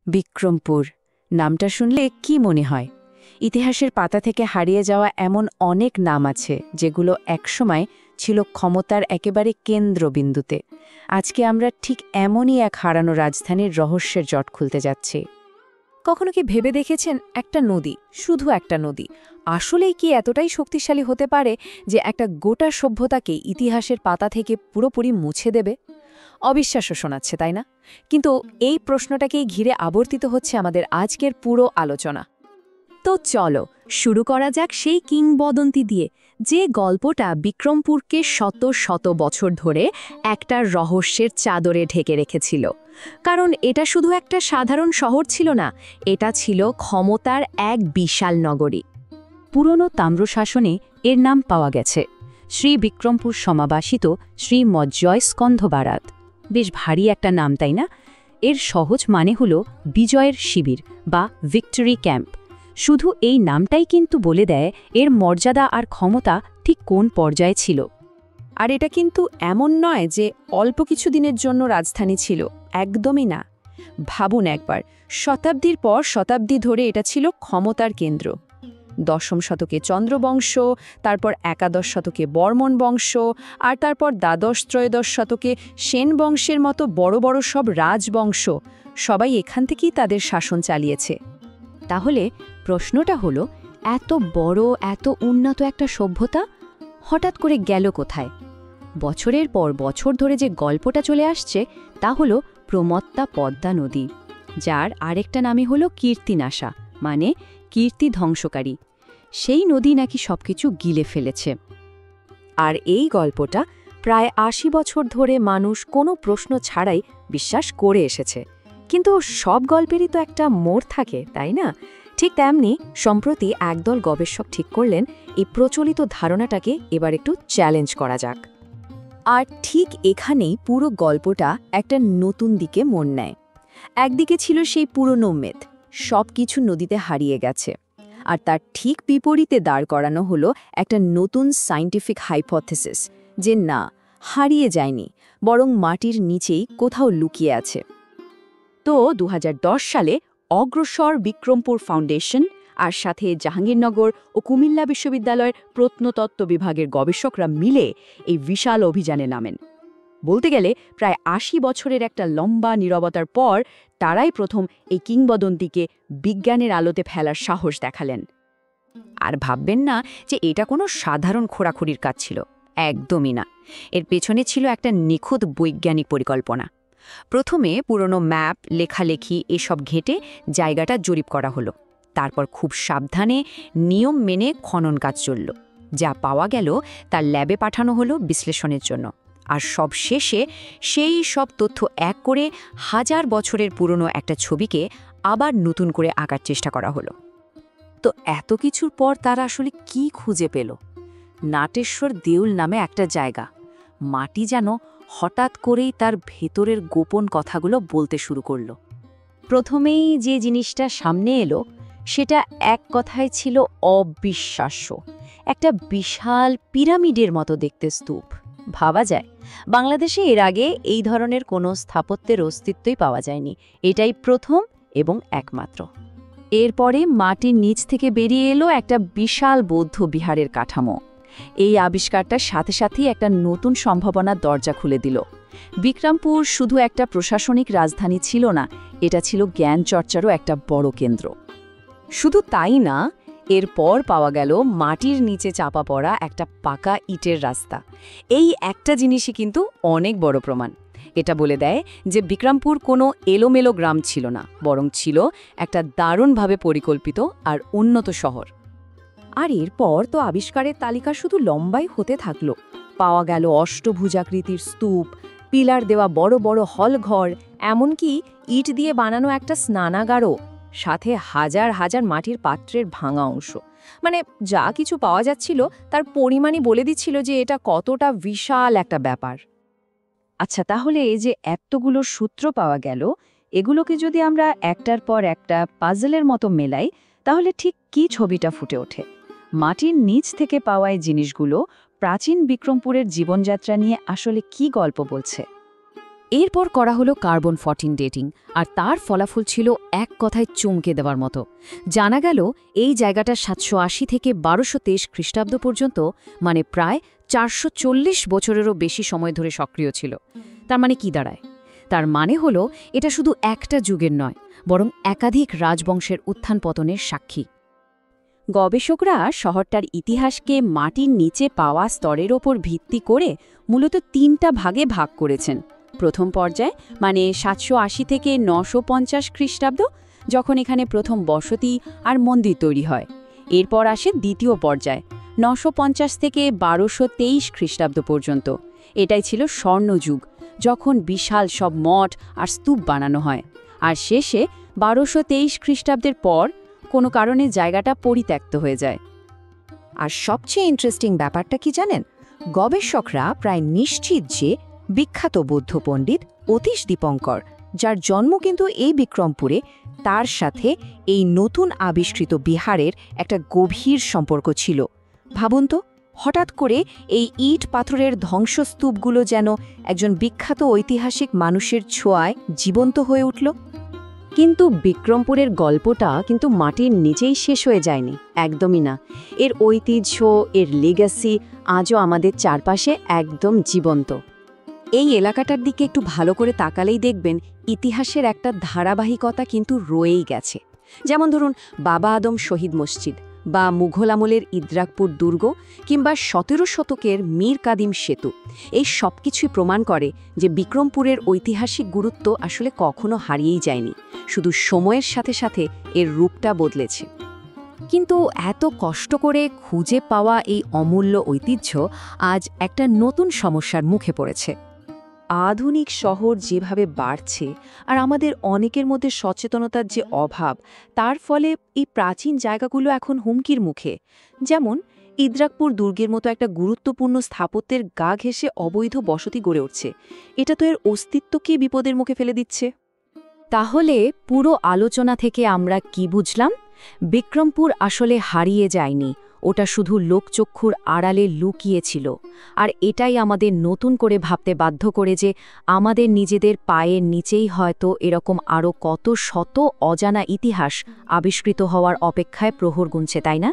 বিক্রমপুর নামটা শুনলে কি মনে হয়? ইতিহাসের পাতা থেকে হারিয়ে যাওয়া এমন অনেক নাম আছে যেগুলো একসময় ছিল ক্ষমতার একেবারে কেন্দ্রবিন্দুতে। আজকে আমরা ঠিক এমনই এক হারানো রাজধানীর রহস্যের জট খুলতে যাচ্ছি। কখনো কি ভেবে দেখেছেন একটা নদী, শুধু একটা নদী, আসলেই কি এতটাই শক্তিশালী হতে পারে যে একটা গোটা সভ্যতাকে ইতিহাসের পাতা থেকে পুরোপুরি মুছে দেবে? অবিশ্বাস্য শোনাচ্ছে, তাই না? কিন্তু এই প্রশ্নটাকেই ঘিরে আবর্তিত হচ্ছে আমাদের আজকের পুরো আলোচনা। তো চলো শুরু করা যাক সেই কিংবদন্তি দিয়ে, যে গল্পটা বিক্রমপুরকে শত শত বছর ধরে একটা রহস্যের চাদরে ঢেকে রেখেছিল। কারণ এটা শুধু একটা সাধারণ শহর ছিল না, এটা ছিল ক্ষমতার এক বিশাল নগরী। পুরনো তাম্রশাসনে এর নাম পাওয়া গেছে, শ্রী বিক্রমপুর সমাবাসিত শ্রী মজ্জয় স্কন্ধ বারাত। বেশ ভারী একটা নাম, তাই না? এর সহজ মানে হল বিজয়ের শিবির বা ভিক্টরি ক্যাম্প। শুধু এই নামটাই কিন্তু বলে দেয় এর মর্যাদা আর ক্ষমতা ঠিক কোন পর্যায়ে ছিল। আর এটা কিন্তু এমন নয় যে অল্প কিছু দিনের জন্য রাজধানী ছিল, একদমই না। ভাবুন একবার, শতাব্দীর পর শতাব্দী ধরে এটা ছিল ক্ষমতার কেন্দ্র। দশম শতকে চন্দ্রবংশ, তারপর একাদশ শতকে বর্মন বংশ, আর তারপর দ্বাদশ-ত্রয়োদশ শতকে সেন বংশের মতো বড় বড় সব রাজবংশ, সবাই এখান থেকেই তাদের শাসন চালিয়েছে। তাহলে প্রশ্নটা হলো, এত বড় এত উন্নত একটা সভ্যতা হঠাৎ করে গেল কোথায়? বছরের পর বছর ধরে যে গল্পটা চলে আসছে তা হলো প্রমত্তা পদ্মা নদী, যার আরেকটা নামই হলো কীর্তিনাশা, মানে কীর্তি ধ্বংসকারী। সেই নদী নাকি সবকিছু গিলে ফেলেছে। আর এই গল্পটা প্রায় ৮০ বছর ধরে মানুষ কোনো প্রশ্ন ছাড়াই বিশ্বাস করে এসেছে। কিন্তু সব গল্পেরই তো একটা মোড় থাকে, তাই না? ঠিক তেমনি সম্প্রতি একদল গবেষক ঠিক করলেন এই প্রচলিত ধারণাটাকে এবার একটু চ্যালেঞ্জ করা যাক। আর ঠিক এখানেই পুরো গল্পটা একটা নতুন দিকে মোড় নেয়। একদিকে ছিল সেই পুরনো মেদ, সব কিছু নদীতে হারিয়ে গেছে, আর তার ঠিক বিপরীতে দাঁড় করানো হলো একটা নতুন সায়েন্টিফিক হাইপোথেসিস যে না, হারিয়ে যায়নি, বরং মাটির নিচেই কোথাও লুকিয়ে আছে। তো ২০১০ সালে অগ্রসর বিক্রমপুর ফাউন্ডেশন আর সাথে জাহাঙ্গীরনগর ও কুমিল্লা বিশ্ববিদ্যালয়ের প্রত্নতত্ত্ব বিভাগের গবেষকরা মিলে এই বিশাল অভিযানে নামেন। বলতে গেলে প্রায় ৮০ বছরের একটা লম্বা নীরবতার পর তারাই প্রথম এই কিংবদন্তিকে বিজ্ঞানের আলোতে ফেলার সাহস দেখালেন। আর ভাববেন না যে এটা কোনো সাধারণ খোঁড়াখুড়ির কাজ ছিল, একদমই না। এর পেছনে ছিল একটা নিখুঁত বৈজ্ঞানিক পরিকল্পনা। প্রথমে পুরনো ম্যাপ, লেখালেখি এসব ঘেঁটে জায়গাটা জরিপ করা হলো। তারপর খুব সাবধানে নিয়ম মেনে খনন কাজ চলল। যা পাওয়া গেল তার ল্যাবে পাঠানো হলো বিশ্লেষণের জন্য। আর সব শেষে সেই সব তথ্য এক করে ১০০০ বছরের পুরনো একটা ছবিকে আবার নতুন করে আঁকার চেষ্টা করা হলো। তো এত কিছুর পর তারা আসলে কি খুঁজে পেল? নাটেশ্বর দেউল নামে একটা জায়গা। মাটি যেন হঠাৎ করেই তার ভেতরের গোপন কথাগুলো বলতে শুরু করল। প্রথমেই যে জিনিসটা সামনে এলো সেটা এক কথায় ছিল অবিশ্বাস্য। একটা বিশাল পিরামিডের মতো দেখতে স্তূপ। ভাবা যায়, বাংলাদেশে এর আগে এই ধরনের কোনো স্থাপত্যের অস্তিত্বই পাওয়া যায়নি। এটাই প্রথম এবং একমাত্র। এরপরে মাটির নিচ থেকে বেরিয়ে এলো একটা বিশাল বৌদ্ধ বিহারের কাঠামো। এই আবিষ্কারটার সাথে সাথেই একটা নতুন সম্ভাবনার দরজা খুলে দিল। বিক্রমপুর শুধু একটা প্রশাসনিক রাজধানী ছিল না, এটা ছিল জ্ঞান চর্চারও একটা বড় কেন্দ্র। শুধু তাই না, এরপর পাওয়া গেল মাটির নিচে চাপা পড়া একটা পাকা ইটের রাস্তা। এই একটা জিনিসই কিন্তু অনেক বড় প্রমাণ। এটা বলে দেয় যে বিক্রমপুর কোনো এলোমেলো গ্রাম ছিল না, বরং ছিল একটা দারুণভাবে পরিকল্পিত আর উন্নত শহর। আর এরপর তো আবিষ্কারের তালিকা শুধু লম্বাই হতে থাকল। পাওয়া গেল অষ্টভুজাকৃতির স্তূপ, পিলার দেওয়া বড় বড় হলঘর, এমনকি ইট দিয়ে বানানো একটা স্নানাগারও, সাথে হাজার হাজার মাটির পাত্রের ভাঙা অংশ। মানে যা কিছু পাওয়া যাচ্ছিল তার পরিমাণই বলে দিচ্ছিল যে এটা কতটা বিশাল একটা ব্যাপার। আচ্ছা, তাহলে এই যে এতগুলো সূত্র পাওয়া গেল, এগুলোকে যদি আমরা একটার পর একটা পাজলের মতো মেলাই, তাহলে ঠিক কী ছবিটা ফুটে ওঠে? মাটির নিচ থেকে পাওয়া এই জিনিসগুলো প্রাচীন বিক্রমপুরের জীবনযাত্রা নিয়ে আসলে কি গল্প বলছে? এরপর করা হলো কার্বন 14 ডেটিং, আর তার ফলাফল ছিল এক কথায় চমকে দেওয়ার মতো। জানা গেল এই জায়গাটা 780 থেকে 1223 খ্রিস্টাব্দ পর্যন্ত, মানে প্রায় 440 বছরেরও বেশি সময় ধরে সক্রিয় ছিল। তার মানে কি দাঁড়ায়? তার মানে হলো এটা শুধু একটা যুগের নয়, বরং একাধিক রাজবংশের উত্থান পতনের সাক্ষী। গবেষকরা শহরটার ইতিহাসকে মাটির নিচে পাওয়া স্তরের ওপর ভিত্তি করে মূলত 3টা ভাগে ভাগ করেছেন। প্রথম পর্যায় মানে 780 থেকে 950 খ্রিস্টাব্দ, যখন এখানে প্রথম বসতি আর মন্দির তৈরি হয়। এরপর আসে দ্বিতীয় পর্যায় 950 থেকে 1223 খ্রিস্টাব্দ পর্যন্ত। এটাই ছিল স্বর্ণযুগ, যখন বিশাল সব মঠ আর স্তূপ বানানো হয়। আর শেষে 1223 খ্রিস্টাব্দের পর কোনো কারণে জায়গাটা পরিত্যক্ত হয়ে যায়। আর সবচেয়ে ইন্টারেস্টিং ব্যাপারটা কি জানেন? গবেষকরা প্রায় নিশ্চিত যে বিখ্যাত বৌদ্ধ পণ্ডিত অতীশ দীপঙ্কর, যার জন্ম কিন্তু এই বিক্রমপুরে, তার সাথে এই নতুন আবিষ্কৃত বিহারের একটা গভীর সম্পর্ক ছিল। ভাবুন তো, হঠাৎ করে এই ইট পাথরের ধ্বংসস্তূপগুলো যেন একজন বিখ্যাত ঐতিহাসিক মানুষের ছোঁয়ায় জীবন্ত হয়ে উঠল। কিন্তু বিক্রমপুরের গল্পটা কিন্তু মাটির নিচেই শেষ হয়ে যায়নি, একদমই না। এর ঐতিহ্য, এর লিগ্যাসি আজও আমাদের চারপাশে একদম জীবন্ত। এই এলাকাটার দিকে একটু ভালো করে তাকালেই দেখবেন ইতিহাসের একটা ধারাবাহিকতা কিন্তু রয়েই গেছে। যেমন ধরুন বাবা আদম শহীদ মসজিদ, বা মুঘল আমলের ইদ্রাকপুর দুর্গ, কিংবা 17 শতকের মীর কাদিম সেতু। এই সব কিছুই প্রমাণ করে যে বিক্রমপুরের ঐতিহাসিক গুরুত্ব আসলে কখনো হারিয়েই যায়নি, শুধু সময়ের সাথে সাথে এর রূপটা বদলেছে। কিন্তু এত কষ্ট করে খুঁজে পাওয়া এই অমূল্য ঐতিহ্য আজ একটা নতুন সমস্যার মুখে পড়েছে। আধুনিক শহর যেভাবে বাড়ছে আর আমাদের অনেকের মধ্যে সচেতনতার যে অভাব, তার ফলে এই প্রাচীন জায়গাগুলো এখন হুমকির মুখে। যেমন ইদ্রাকপুর দুর্গের মতো একটা গুরুত্বপূর্ণ স্থাপত্যের গা ঘেঁষে অবৈধ বসতি গড়ে উঠছে। এটা তো এর অস্তিত্বকেই বিপদের মুখে ফেলে দিচ্ছে। তাহলে পুরো আলোচনা থেকে আমরা কি বুঝলাম? বিক্রমপুর আসলে হারিয়ে যায়নি, ওটা শুধু লোকচক্ষুর আড়ালে লুকিয়েছিল। আর এটাই আমাদের নতুন করে ভাবতে বাধ্য করে যে আমাদের নিজেদের পায়ের নিচেই হয়তো এরকম আরও কত শত অজানা ইতিহাস আবিষ্কৃত হওয়ার অপেক্ষায় প্রহর গুনছে, তাই না?